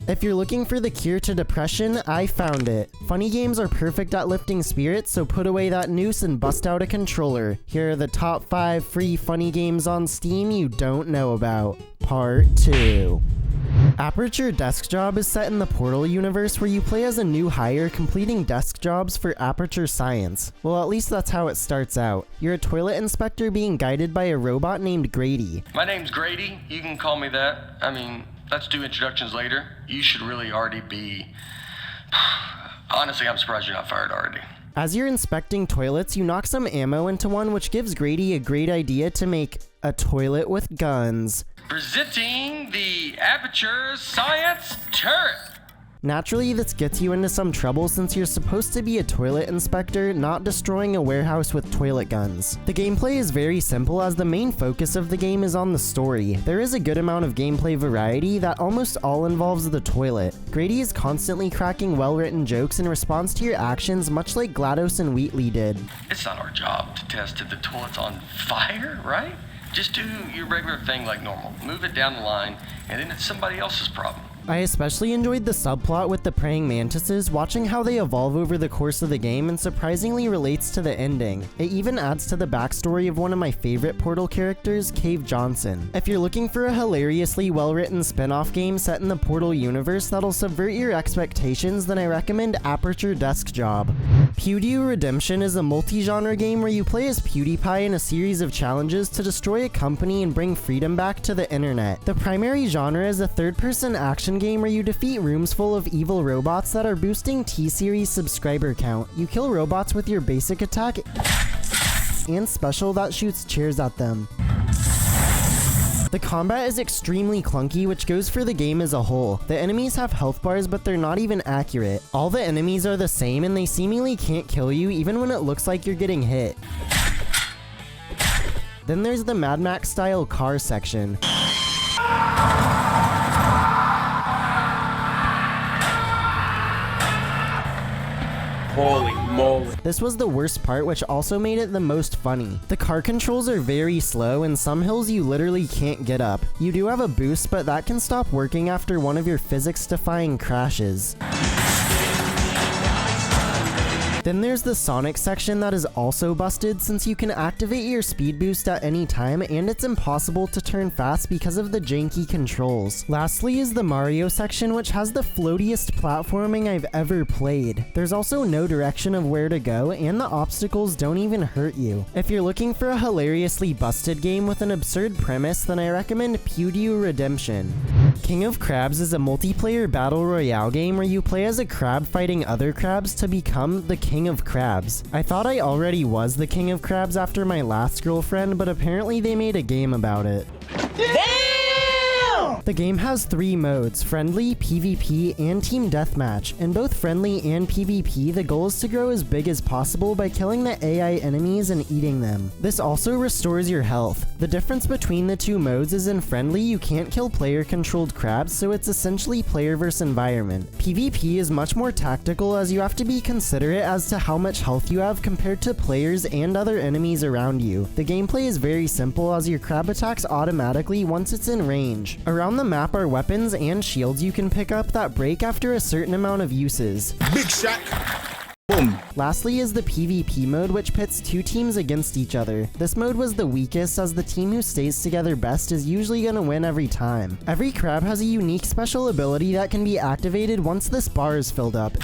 If you're looking for the cure to depression, I found it. Funny games are perfect at lifting spirits, so put away that noose and bust out a controller. Here are the top 5 free funny games on Steam you don't know about. Part 2. Aperture Desk Job is set in the Portal universe where you play as a new hire completing desk jobs for Aperture Science. Well, at least that's how it starts out. You're a toilet inspector being guided by a robot named Grady. My name's Grady. You can call me that. I mean, let's do introductions later. You should really already be... Honestly, I'm surprised you're not fired already. As you're inspecting toilets, you knock some ammo into one, which gives Grady a great idea to make a toilet with guns. Presenting the Aperture Science Turret. Naturally, this gets you into some trouble since you're supposed to be a toilet inspector, not destroying a warehouse with toilet guns. The gameplay is very simple as the main focus of the game is on the story. There is a good amount of gameplay variety that almost all involves the toilet. Grady is constantly cracking well-written jokes in response to your actions, much like GLaDOS and Wheatley did. It's not our job to test if the toilet's on fire, right? Just do your regular thing like normal. Move it down the line, and then it's somebody else's problem. I especially enjoyed the subplot with the praying mantises, watching how they evolve over the course of the game and surprisingly relates to the ending. It even adds to the backstory of one of my favorite Portal characters, Cave Johnson. If you're looking for a hilariously well-written spin-off game set in the Portal universe that'll subvert your expectations, then I recommend Aperture Desk Job. PewDiePie Redemption is a multi-genre game where you play as PewDiePie in a series of challenges to destroy a company and bring freedom back to the internet. The primary genre is a third-person action game where you defeat rooms full of evil robots that are boosting T-Series subscriber count. You kill robots with your basic attack and special that shoots chairs at them. The combat is extremely clunky, which goes for the game as a whole. The enemies have health bars, but they're not even accurate. All the enemies are the same, and they seemingly can't kill you even when it looks like you're getting hit. Then there's the Mad Max style car section. Holy moly. This was the worst part, which also made it the most funny. The car controls are very slow, and some hills you literally can't get up. You do have a boost, but that can stop working after one of your physics-defying crashes. Then there's the Sonic section that is also busted since you can activate your speed boost at any time and it's impossible to turn fast because of the janky controls. Lastly is the Mario section, which has the floatiest platforming I've ever played. There's also no direction of where to go and the obstacles don't even hurt you. If you're looking for a hilariously busted game with an absurd premise, then I recommend PewDiePie Redemption. King of Crabs is a multiplayer battle royale game where you play as a crab fighting other crabs to become the King of Crabs. I thought I already was the King of Crabs after my last girlfriend, but apparently they made a game about it. Damn! The game has 3 modes, Friendly, PvP, and Team Deathmatch. In both Friendly and PvP, the goal is to grow as big as possible by killing the AI enemies and eating them. This also restores your health. The difference between the 2 modes is in Friendly, you can't kill player-controlled crabs, so it's essentially player versus environment. PvP is much more tactical as you have to be considerate as to how much health you have compared to players and other enemies around you. The gameplay is very simple as your crab attacks automatically once it's in range. Around the map are weapons and shields you can pick up that break after a certain amount of uses. Big Shaq. Boom. Lastly is the PvP mode, which pits 2 teams against each other. This mode was the weakest as the team who stays together best is usually gonna win every time. Every crab has a unique special ability that can be activated once this bar is filled up,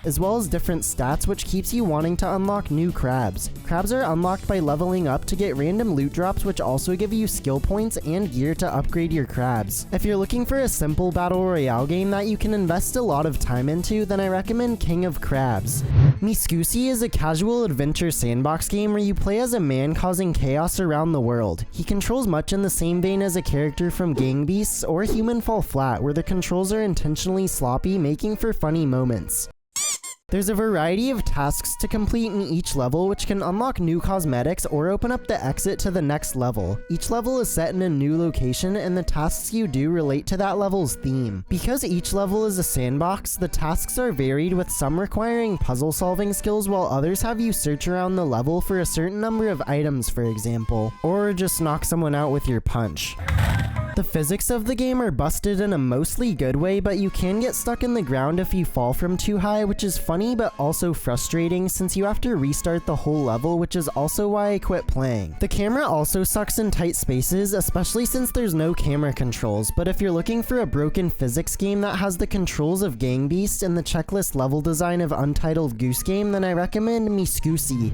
as well as different stats, which keeps you wanting to unlock new crabs. Crabs are unlocked by leveling up to get random loot drops, which also give you skill points and gear to upgrade your crabs. If you're looking for a simple battle royale game that you can invest a lot of time into, then I recommend King of Crabs. Miscusi is a casual adventure sandbox game where you play as a man causing chaos around the world. He controls much in the same vein as a character from Gang Beasts or Human Fall Flat, where the controls are intentionally sloppy, making for funny moments. There's a variety of tasks to complete in each level, which can unlock new cosmetics or open up the exit to the next level. Each level is set in a new location, and the tasks you do relate to that level's theme. Because each level is a sandbox, the tasks are varied, with some requiring puzzle-solving skills while others have you search around the level for a certain number of items, for example. Or just knock someone out with your punch. The physics of the game are busted in a mostly good way, but you can get stuck in the ground if you fall from too high, which is funny but also frustrating since you have to restart the whole level, which is also why I quit playing. The camera also sucks in tight spaces, especially since there's no camera controls, but if you're looking for a broken physics game that has the controls of Gang Beast and the checklist level design of Untitled Goose Game, then I recommend Miscusi.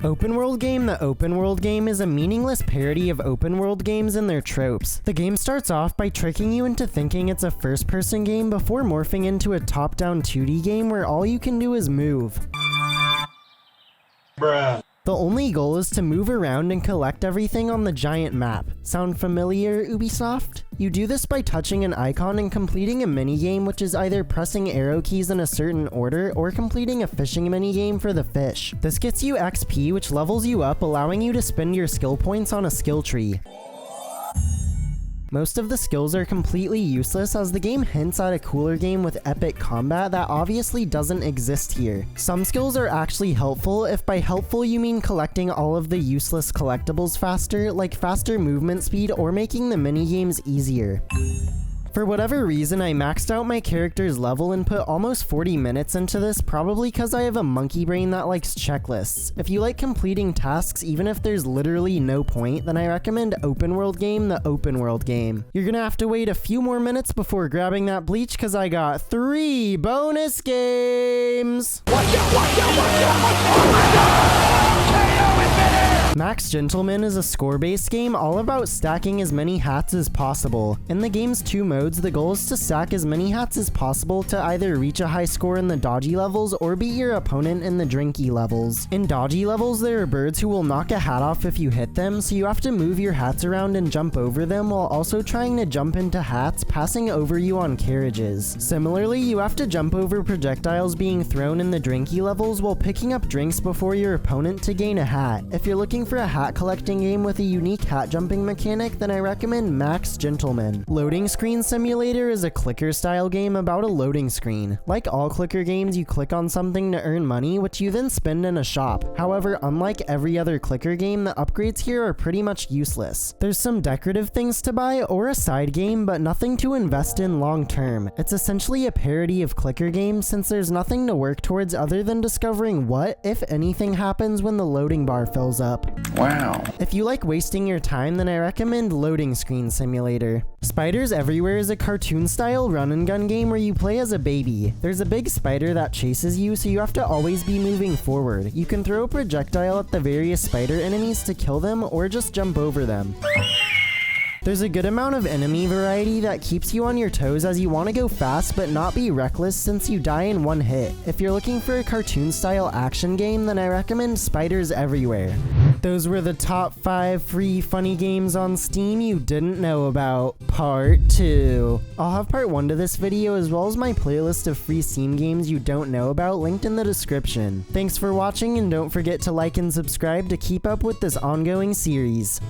Open World Game. The Open World Game is a meaningless parody of open world games and their tropes. The game starts off by tricking you into thinking it's a first-person game before morphing into a top-down 2D game where all you can do is move. Bruh. The only goal is to move around and collect everything on the giant map. Sound familiar, Ubisoft? You do this by touching an icon and completing a minigame, which is either pressing arrow keys in a certain order or completing a fishing minigame for the fish. This gets you XP, which levels you up, allowing you to spend your skill points on a skill tree. Most of the skills are completely useless as the game hints at a cooler game with epic combat that obviously doesn't exist here. Some skills are actually helpful, if by helpful you mean collecting all of the useless collectibles faster, like faster movement speed or making the minigames easier. For whatever reason, I maxed out my character's level and put almost 40 minutes into this, probably because I have a monkey brain that likes checklists. If you like completing tasks even if there's literally no point, then I recommend Open World Game, the Open World Game. You're gonna have to wait a few more minutes before grabbing that bleach because I got 3 bonus games! Max Gentleman is a score-based game all about stacking as many hats as possible. In the game's 2 modes, the goal is to stack as many hats as possible to either reach a high score in the dodgy levels or beat your opponent in the drinky levels. In dodgy levels, there are birds who will knock a hat off if you hit them, so you have to move your hats around and jump over them while also trying to jump into hats passing over you on carriages. Similarly, you have to jump over projectiles being thrown in the drinky levels while picking up drinks before your opponent to gain a hat. If you're looking for a hat collecting game with a unique hat jumping mechanic, then I recommend Max Gentleman. Loading Screen Simulator is a clicker style game about a loading screen. Like all clicker games, you click on something to earn money, which you then spend in a shop. However, unlike every other clicker game, the upgrades here are pretty much useless. There's some decorative things to buy or a side game, but nothing to invest in long term. It's essentially a parody of clicker games since there's nothing to work towards other than discovering what, if anything, happens when the loading bar fills up. Wow. If you like wasting your time, then I recommend Loading Screen Simulator. Spiders Everywhere is a cartoon-style run-and-gun game where you play as a baby. There's a big spider that chases you, so you have to always be moving forward. You can throw a projectile at the various spider enemies to kill them, or just jump over them. There's a good amount of enemy variety that keeps you on your toes as you want to go fast but not be reckless since you die in one hit. If you're looking for a cartoon-style action game, then I recommend Spiders Everywhere. Those were the top 5 free funny games on Steam you didn't know about. Part 2. I'll have part 1 to this video as well as my playlist of free Steam games you don't know about linked in the description. Thanks for watching and don't forget to like and subscribe to keep up with this ongoing series.